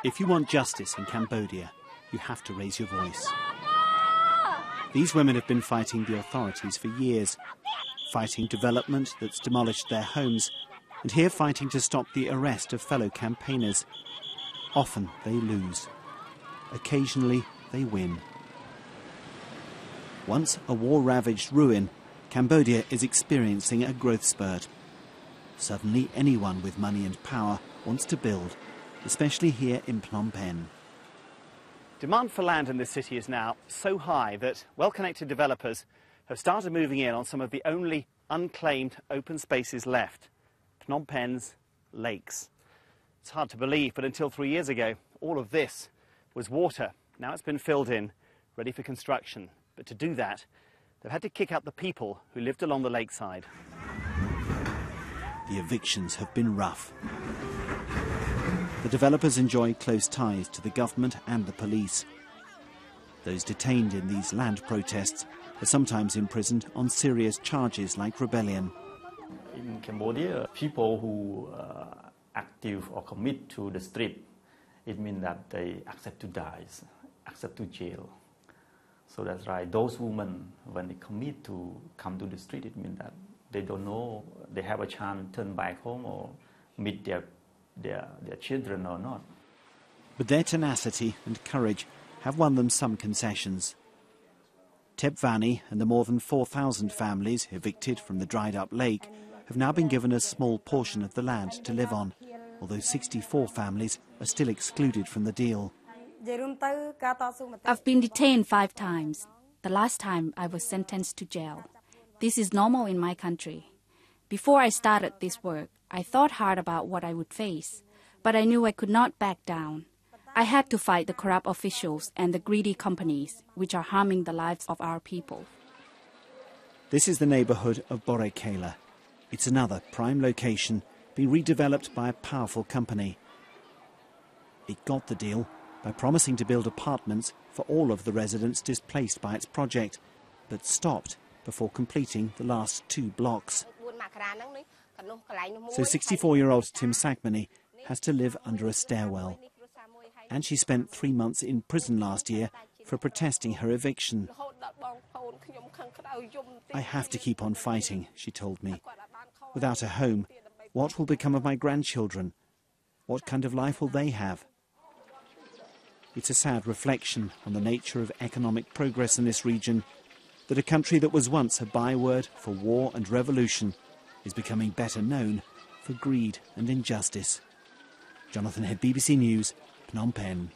If you want justice in Cambodia, you have to raise your voice. These women have been fighting the authorities for years, fighting development that's demolished their homes, and here fighting to stop the arrest of fellow campaigners. Often they lose. Occasionally they win. Once a war-ravaged ruin, Cambodia is experiencing a growth spurt. Suddenly anyone with money and power wants to build, especially here in Phnom Penh. Demand for land in this city is now so high that well-connected developers have started moving in on some of the only unclaimed open spaces left, Phnom Penh's lakes. It's hard to believe, but until 3 years ago, all of this was water. Now it's been filled in, ready for construction. But to do that, they've had to kick out the people who lived along the lakeside. The evictions have been rough. The developers enjoy close ties to the government and the police. Those detained in these land protests are sometimes imprisoned on serious charges like rebellion. In Cambodia, people who are active or commit to the street, it means that they accept to die, accept to jail. So that's right. Those women, when they commit to come to the street, it means that they don't know they have a chance to turn back home or meet their children or not. But their tenacity and courage have won them some concessions. Tep Vanny and the more than 4,000 families evicted from the dried-up lake have now been given a small portion of the land to live on, although 64 families are still excluded from the deal. I've been detained 5 times. The last time I was sentenced to jail. This is normal in my country. Before I started this work, I thought hard about what I would face, but I knew I could not back down. I had to fight the corrupt officials and the greedy companies, which are harming the lives of our people. This is the neighbourhood of Bore Kela. It's another prime location being redeveloped by a powerful company. It got the deal by promising to build apartments for all of the residents displaced by its project, but stopped before completing the last 2 blocks. So 64-year-old Tim Sakmani has to live under a stairwell. And she spent 3 months in prison last year for protesting her eviction. I have to keep on fighting, she told me. Without a home, what will become of my grandchildren? What kind of life will they have? It's a sad reflection on the nature of economic progress in this region, that a country that was once a byword for war and revolution is becoming better known for greed and injustice. Jonathan Head, BBC News, Phnom Penh.